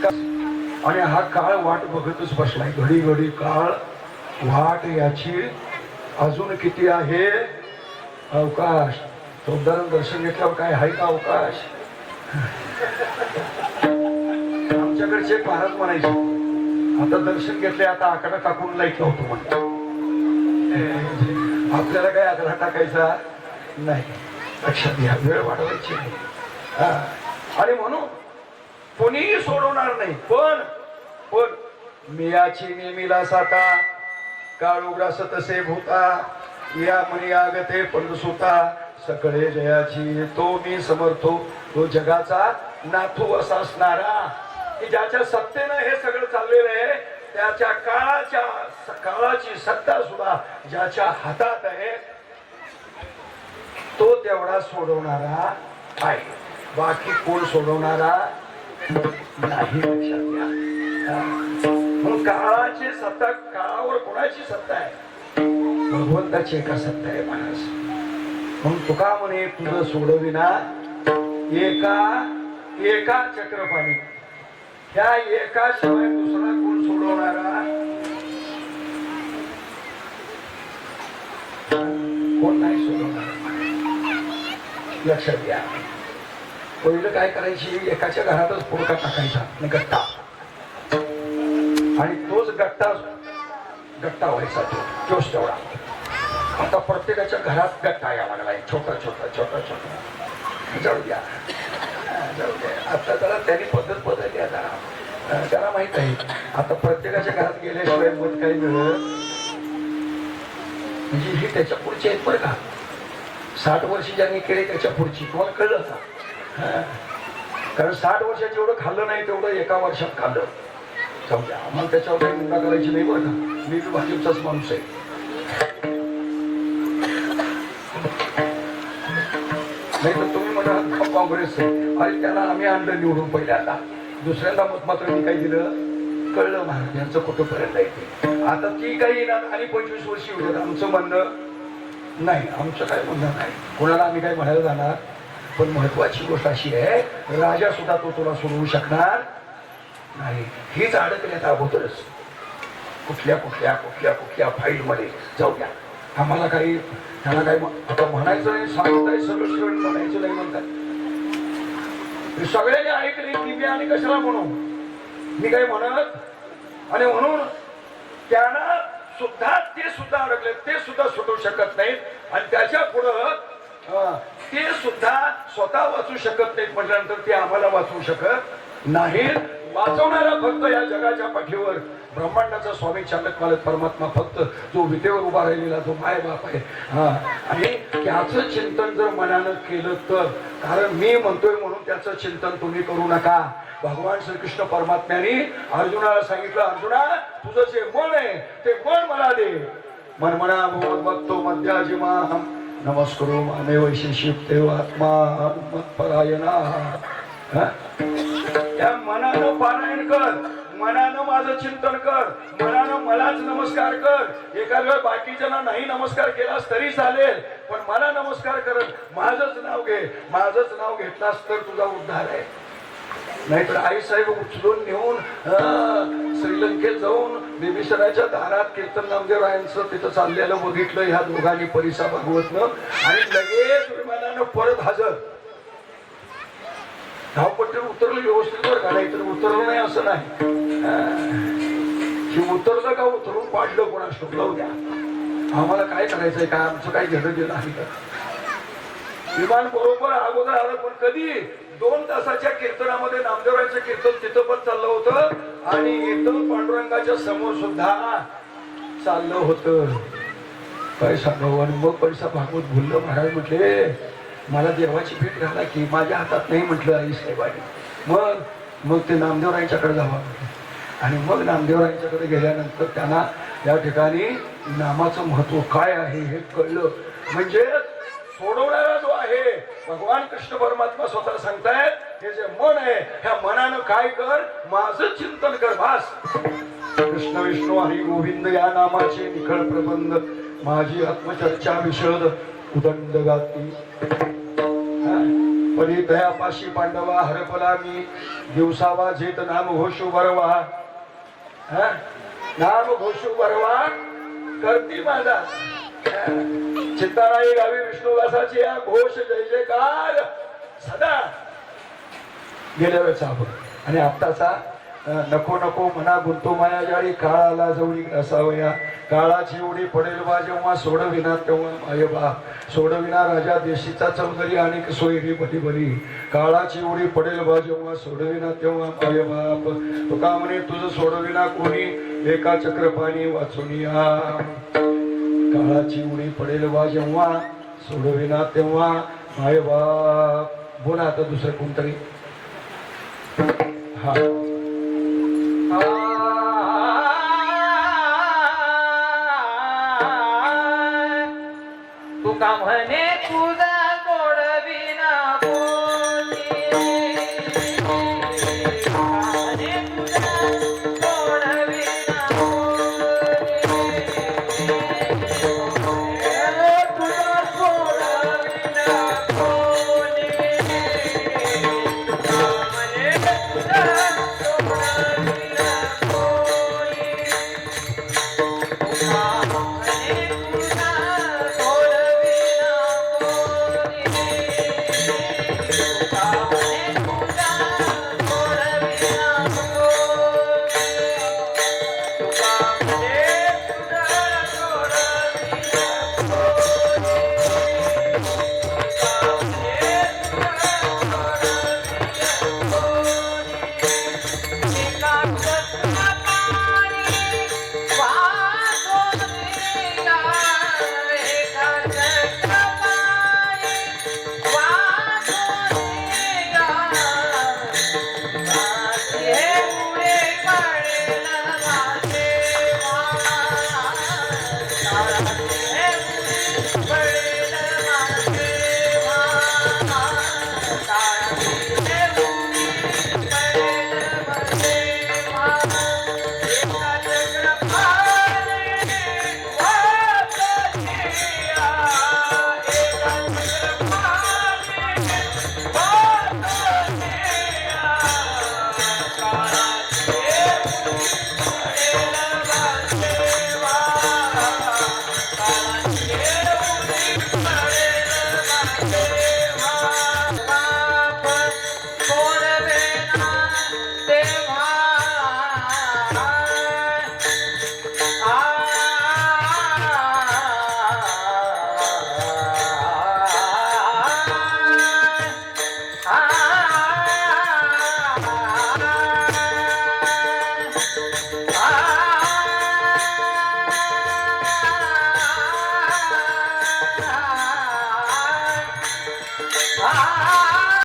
आणि हा काळ वाट बघतच बसलाय. घडी घडी काळ वाट याची अजून किती आहे अवकाश. चौदार दर्शन घेतल्यावर काय आहे का अवकाश. आमच्याकडचे महाराज म्हणायचे आता दर्शन घेतले आता आकडा टाकून लाईट लावतो म्हणतो. आपल्याला काय आकडा टाकायचा नाही. लक्षात घ्या वेळ वाढवायची नाही. आणि म्हणून कोणीही सोडवणार नाही. पण पण मियाची नेमीला साता काळ उग्रास तसे भूता या मनी आगते पंडसुता सकळे जयाची तो मी समर्थो. तो जगाचा नाथू असा असणारा की ज्याच्या सत्तेनं हे सगळं चाललेलं आहे. त्याच्या काळाची सत्ता सुद्धा ज्याच्या हातात आहे तो तेवढा सोडवणारा आहे. बाकी कोण सोडवणारा नाही. लक्षात घ्या. म्हणून काळाची सत्ता काळावर कोणाची सत्ता आहे. भगवंताची एका सत्ता आहे महाराज. म्हणून तुका म्हणे तुझं सोडविना एका चक्रपाणी. त्या एका शिवाय दुसरा कोण सोडवणारा कोण नाही सोडवणारा. लक्षात घ्या. पहिलं काय करायची एकाच्या घरातच पुडका टाकायचा गट्टा आणि तोच गट्टा व्हायचा तोच तेवढा. आता प्रत्येकाच्या घरात गट्टा यायला लागलाय छोटा छोटा छोटा छोटा. जाऊ द्या आता जरा त्यांनी पद्धत बदलली. आता त्याला माहित आहे आता प्रत्येकाच्या घरात गेल्याशिवाय मत काही मिळत म्हणजे ही त्याच्या पुढची आहेत बरं का. 60 वर्षी ज्यांनी केले त्याच्या पुढची. तुम्हाला कळलं का. कारण 60 वर्षात जेवढं खाल्लं नाही तेवढं एका वर्षात खाल्लं. समजा आम्हाला त्याच्यावर काही निंदा करायची नाही बरं का. मी भाजपचाच माणूस आहे. नाही तर तुम्ही म्हणा काँग्रेस अरे त्याला आम्ही आणलं निवडून पहिल्यांदा. दुसऱ्यांदा मत मात्र मी काय दिलं कळलं महाराज यांचं कुठंपर्यंत आहे. आता ती काही ना आणि 25 वर्षी होतात. आमचं म्हणणं नाही. आमचं काय म्हणणं नाही. कोणाला आम्ही काय म्हणायला जाणार. पण महत्वाची गोष्ट अशी आहे राजा सुद्धा तो तुला सोडवू शकणार नाही. हीच अडकण्यात अगोदरच कुठल्या कुठल्या कुठल्या कुठल्या फाईल मध्ये जाऊ द्या. आम्हाला काही त्याला काही आता म्हणायचं नाही. सांगताय सगळं शिवण म्हणायचं नाही म्हणतात. सगळ्यांनी ऐकले की मी आणि कशाला म्हणू मी काही म्हणत. आणि म्हणून त्यांना सुद्धा ते सुद्धा अडकले. ते सुद्धा सुटू शकत नाहीत. आणि त्याच्या पुढं ते सुद्धा स्वतः वाचू शकत नाहीत म्हटल्यानंतर ते आम्हाला वाचवू शकत नाहीत. वाचवणारा फक्त या जगाच्या पाठीवर ब्रह्मांडाचा स्वामी चालक मालक परमात्मा फक्त जो विटेवर उभा राहिलेला जो माय बाप आहे. आणि त्याचं चिंतन जर मनानं केलं तर कारण मी म्हणतोय म्हणून त्याचं चिंतन तुम्ही करू नका. भगवान श्रीकृष्ण परमात्म्याने अर्जुनाला सांगितलं अर्जुना तुझं जे मन आहे ते मन मला दे. मन म्हणा भगवतो मध्याजिमा नमस्करो मामे वैशेषिक देव आत्मा मत्परायणा. त्या मनानं पारायण कर. मनानं माझं चिंतन कर. मनानं मलाच नमस्कार कर. एका वेळ बाकीच्यांना नाही नमस्कार केलास तरी चालेल पण मला नमस्कार करत माझंच नाव घे. माझंच नाव घेतलास तर तुझा उद्धार आहे. नाहीतर आईसाहेब उचलून नेऊन श्रीलंकेत जाऊन बिंबिसाराच्या दारात कीर्तन नामदेवरायांचं तिथं चाललेलं बघितलं ह्या दोघांनी परिसा भागवतनं. आणि लगेच विमानानं परत हजर. धावपट्टीवर उतरलं व्यवस्थित वर घालाय तर उतरलं नाही असं नाही. उतरलं का उतरून पाडलं कोणास ठोकलं द्या. आम्हाला काय करायचंय काय आमचं काय घेणं गेलं आहे का. विमान बरोबर अगोदर आलं पण कधी 2 तासाच्या कीर्तनामध्ये नामदेवरायांचं कीर्तन तिथं पण चाललं होतं आणि इथं पांडुरंगाच्या समोर सुद्धा चाललं होतं. काय सांगावं. आणि मग पैसा भागवत बोललं. महाराज म्हटले मला देवाची भेट घाला की माझ्या हातात नाही म्हटलं आई साहेबांनी. मग ते नामदेवरायांच्याकडे जावं. आणि मग नामदेवरायांच्याकडे गेल्यानंतर त्यांना या ठिकाणी नामाचं महत्व काय आहे हे कळलं. म्हणजे सोडवणारा जो आहे भगवान कृष्ण परमात्मा स्वतः सांगतायत हे जे मन आहे ह्या मनानं काय कर माझं चिंतन कर. भास कृष्ण विष्णू हरी गोविंद या नामाचे निखळ प्रबंध माझी आत्मचर्चा विशद उदंड गाती. परी दयापाशी पांडवा हरपला मी दिवसावा जेत नाम घोषू बरवा हा? नाम घोषू बरवा करती माझा चिंताराई गावी विष्णुदासाची या घोष जय जयकार सदा गेल्या वेळचा आपण आणि आत्ताचा नको नको मना गुंतो माया जाळी काळाला जवळी असावया काळाची उडी पडेल बा जेव्हा सोडविना तेव्हा माय बाप सोडविना राजा देशीचा चौधरी आणि सोयरी बली बली काळाची उडी पडेल बा जेव्हा सोडविना तेव्हा माय बाप तुका म्हणे तुझं सोडविना कोणी एका चक्रपाणी वाचून या काळाची उडी पडेल बा जेव्हा सोडविना तेव्हा माय बाप बोला आता दुसरं कोणतरी हा